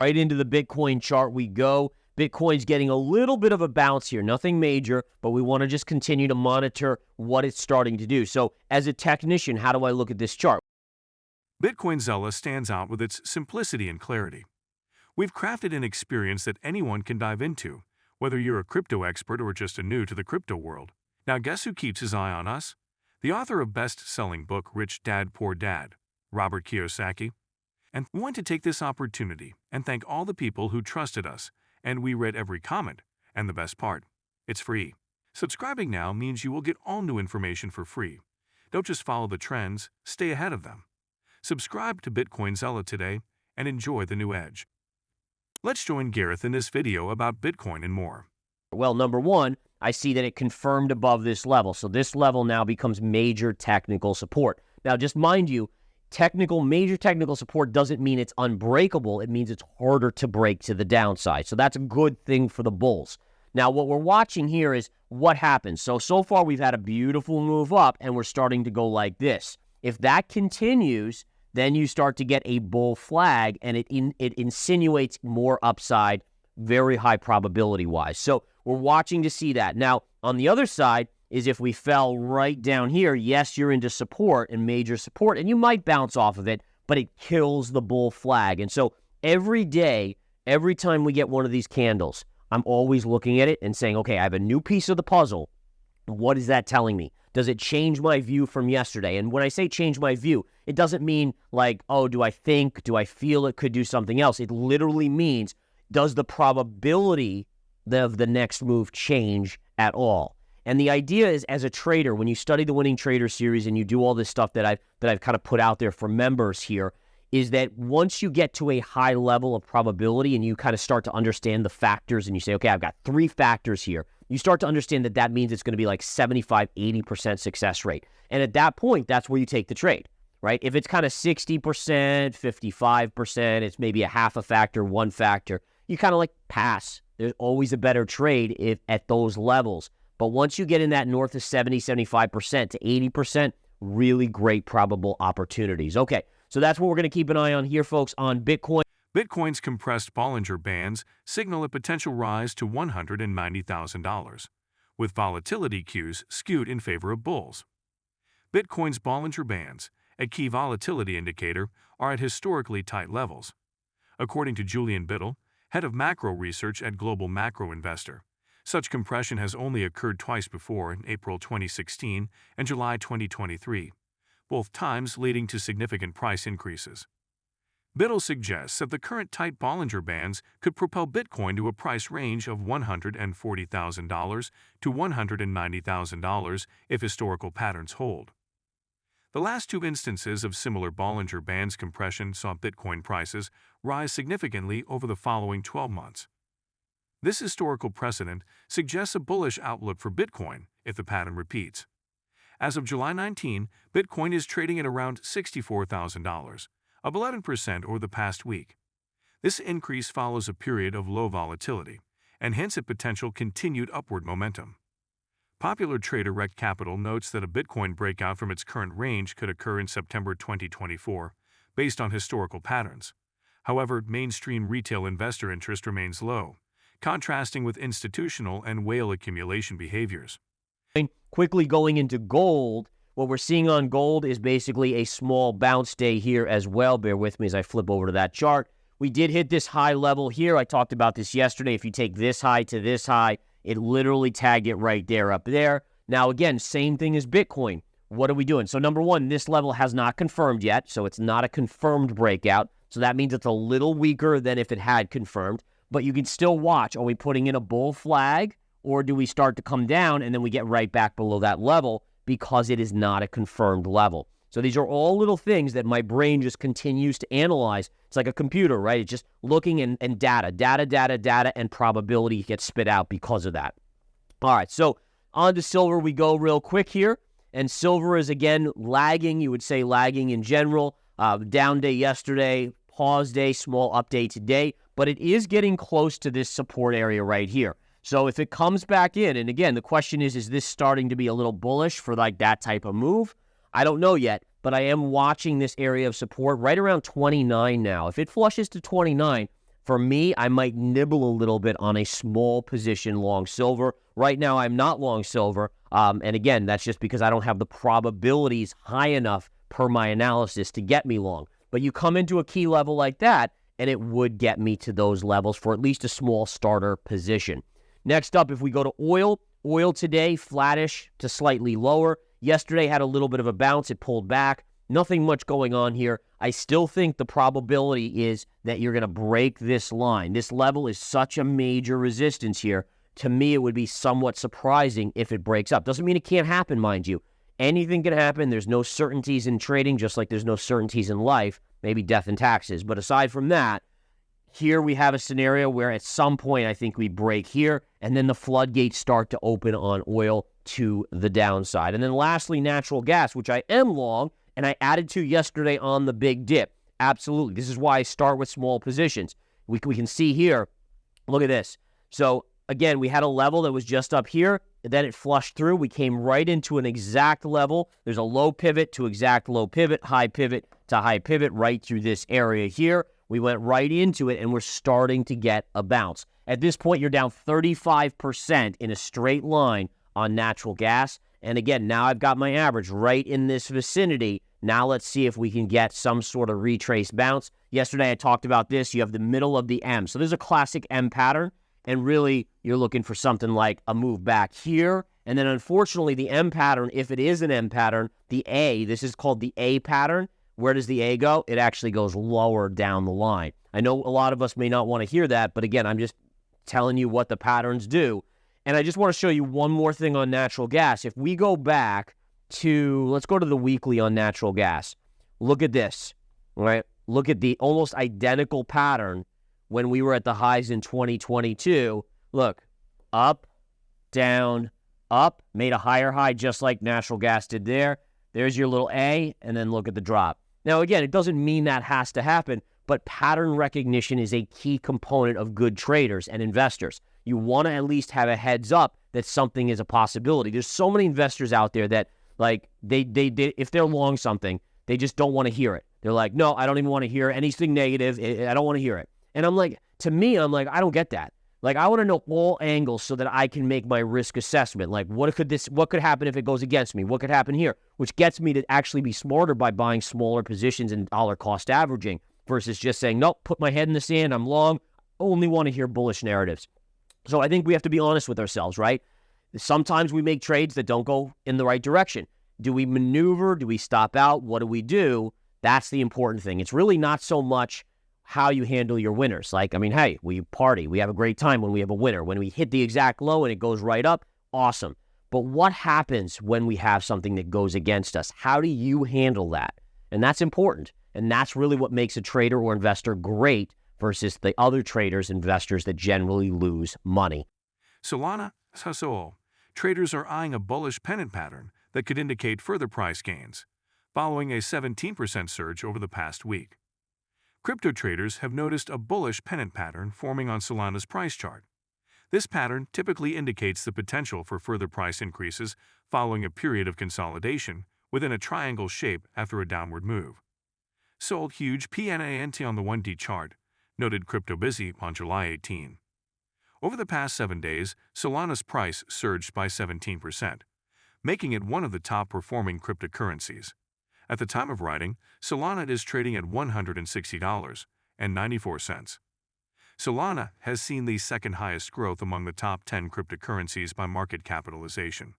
Right into the Bitcoin chart we go. Bitcoin's getting a little bit of a bounce here, nothing major, but we want to just continue to monitor what it's starting to do. So as a technician, how do I look at this chart? Bitcoin Zella stands out with its simplicity and clarity. We've crafted an experience that anyone can dive into, whether you're a crypto expert or just a new to the crypto world. Now guess who keeps his eye on us? The author of best-selling book Rich Dad Poor Dad, Robert Kiyosaki. And we want to take this opportunity and thank all the people who trusted us, and we read every comment. And the best part, it's free. Subscribing now means you will get all new information for free. Don't just follow the trends, stay ahead of them. Subscribe to Bitcoin Zella today and enjoy the new edge. Let's join Gareth in this video about Bitcoin and more. Well, number one, I see that it confirmed above this level. So this level now becomes major technical support. Now, just mind you, major technical support doesn't mean it's unbreakable. It means it's harder to break to the downside. So that's a good thing for the bulls. Now, what we're watching here is what happens. So far we've had a beautiful move up and we're starting to go like this. If that continues, then you start to get a bull flag and it insinuates more upside, very high probability wise. So we're watching to see that. Now, on the other side is if we fell right down here, yes, you're into support and major support, and you might bounce off of it, but it kills the bull flag. And so every day, every time we get one of these candles, I'm always looking at it and saying, okay, I have a new piece of the puzzle. What is that telling me? Does it change my view from yesterday? And when I say change my view, it doesn't mean like, oh, do I feel it could do something else? It literally means, does the probability of the next move change at all? And the idea is, as a trader, when you study the Winning Trader series and you do all this stuff that I've kind of put out there for members here, is that once you get to a high level of probability and you kind of start to understand the factors and you say, okay, I've got 3 factors here, you start to understand that that means it's going to be like 75, 80% success rate. And at that point, that's where you take the trade, right? If it's kind of 60%, 55%, it's maybe a half a factor, 1 factor, you kind of like pass. There's always a better trade if at those levels. But once you get in that north of 70, 75% to 80%, really great probable opportunities. Okay, so that's what we're going to keep an eye on here, folks, on Bitcoin. Bitcoin's compressed Bollinger Bands signal a potential rise to $190,000, with volatility cues skewed in favor of bulls. Bitcoin's Bollinger Bands, a key volatility indicator, are at historically tight levels. According to Julian Biddle, head of macro research at Global Macro Investor, such compression has only occurred twice before, in April 2016 and July 2023, both times leading to significant price increases. Biddle suggests that the current tight Bollinger Bands could propel Bitcoin to a price range of $140,000 to $190,000 if historical patterns hold. The last 2 instances of similar Bollinger Bands compression saw Bitcoin prices rise significantly over the following 12 months. This historical precedent suggests a bullish outlook for Bitcoin if the pattern repeats. As of July 19, Bitcoin is trading at around $64,000, up 11% over the past week. This increase follows a period of low volatility, and hints at potential continued upward momentum. Popular trader Rect Capital notes that a Bitcoin breakout from its current range could occur in September 2024, based on historical patterns. However, mainstream retail investor interest remains low, contrasting with institutional and whale accumulation behaviors. Quickly going into gold, what we're seeing on gold is basically a small bounce day here as well. Bear with me as I flip over to that chart. We did hit this high level here. I talked about this yesterday. If you take this high to this high, it literally tagged it right there up there. Now, again, same thing as Bitcoin. What are we doing? So number one, this level has not confirmed yet, so it's not a confirmed breakout. So that means it's a little weaker than if it had confirmed. But you can still watch. Are we putting in a bull flag, or do we start to come down and then we get right back below that level because it is not a confirmed level? So these are all little things that my brain just continues to analyze. It's like a computer, right? It's just looking and data, and probability gets spit out because of that. All right, so on to silver we go real quick here. And silver is, again, lagging. You would say lagging in general. Down day yesterday, pause day, small update today. But it is getting close to this support area right here. So if it comes back in, and again, the question is this starting to be a little bullish for like that type of move? I don't know yet, but I am watching this area of support right around 29 now. If it flushes to 29, For me, I might nibble a little bit on a small position long silver. Right now, I'm not long silver. And again, that's just because I don't have the probabilities high enough per my analysis to get me long. But you come into a key level like that, and it would get me to those levels for at least a small starter position. Next up, if we go to oil, oil today, flattish to slightly lower. Yesterday had a little bit of a bounce. It pulled back. Nothing much going on here. I still think the probability is that you're going to break this line. This level is such a major resistance here. To me, it would be somewhat surprising if it breaks up. Doesn't mean it can't happen, mind you. Anything can happen. There's no certainties in trading, just like there's no certainties in life, maybe death and taxes. But aside from that, here we have a scenario where at some point I think we break here, and then the floodgates start to open on oil to the downside. And then lastly, natural gas, which I am long, and I added to yesterday on the big dip. Absolutely. This is why I start with small positions. We can see here, look at this. So again, we had a level that was just up here, and then it flushed through. We came right into an exact level. There's a low pivot to exact low pivot, high pivot to high pivot right through this area here. We went right into it, and we're starting to get a bounce. At this point, you're down 35% in a straight line on natural gas. And again, now I've got my average right in this vicinity. Now let's see if we can get some sort of retrace bounce. Yesterday I talked about this. You have the middle of the M. So there's a classic M pattern, and really you're looking for something like a move back here. And then unfortunately the M pattern, if it is an M pattern, the A, this is called the A pattern. Where does the A go? It actually goes lower down the line. I know a lot of us may not want to hear that, but again, I'm just telling you what the patterns do. And I just want to show you one more thing on natural gas. If we go back to, let's go to the weekly on natural gas. Look at this, right? Look at the almost identical pattern when we were at the highs in 2022. Look, up, down, up, made a higher high just like natural gas did there. There's your little A, and then look at the drop. Now, again, it doesn't mean that has to happen, but pattern recognition is a key component of good traders and investors. You want to at least have a heads up that something is a possibility. There's so many investors out there that, like, they if they're long something, they just don't want to hear it. They're like, no, I don't even want to hear anything negative. I don't want to hear it. And I'm like, to me, I'm like, I don't get that. Like, I want to know all angles so that I can make my risk assessment. Like, what could happen if it goes against me? What could happen here? Which gets me to actually be smarter by buying smaller positions and dollar cost averaging versus just saying, nope, put my head in the sand, I'm long, only want to hear bullish narratives. So I think we have to be honest with ourselves, right? Sometimes we make trades that don't go in the right direction. Do we maneuver? Do we stop out? What do we do? That's the important thing. It's really not so much how you handle your winners. Like, I mean, hey, we party. We have a great time when we have a winner. When we hit the exact low and it goes right up, awesome. But what happens when we have something that goes against us? How do you handle that? And that's important. And that's really what makes a trader or investor great versus the other traders, investors that generally lose money. Solana, Sasol. Traders are eyeing a bullish pennant pattern that could indicate further price gains, following a 17% surge over the past week. Crypto traders have noticed a bullish pennant pattern forming on Solana's price chart. This pattern typically indicates the potential for further price increases following a period of consolidation within a triangle shape after a downward move. Sold huge PNANT on the 1D chart, noted CryptoBusy on July 18. Over the past 7 days, Solana's price surged by 17%, making it one of the top-performing cryptocurrencies. At the time of writing, Solana is trading at $160.94. Solana has seen the second highest growth among the top 10 cryptocurrencies by market capitalization,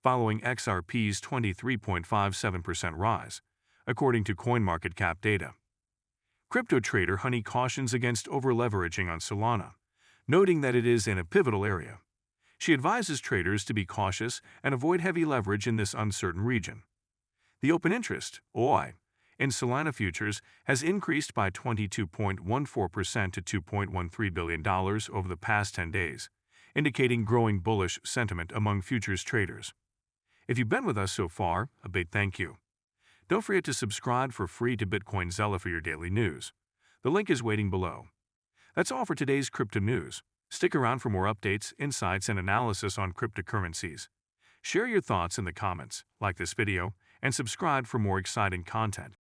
following XRP's 23.57% rise, according to CoinMarketCap data. Crypto trader Honey cautions against over-leveraging on Solana, noting that it is in a pivotal area. She advises traders to be cautious and avoid heavy leverage in this uncertain region. The open interest, OI, in Solana futures has increased by 22.14% to $2.13 billion over the past 10 days, indicating growing bullish sentiment among futures traders. If you've been with us so far, a big thank you. Don't forget to subscribe for free to Bitcoin Zella for your daily news. The link is waiting below. That's all for today's crypto news. Stick around for more updates, insights, and analysis on cryptocurrencies. Share your thoughts in the comments, like this video, and subscribe for more exciting content.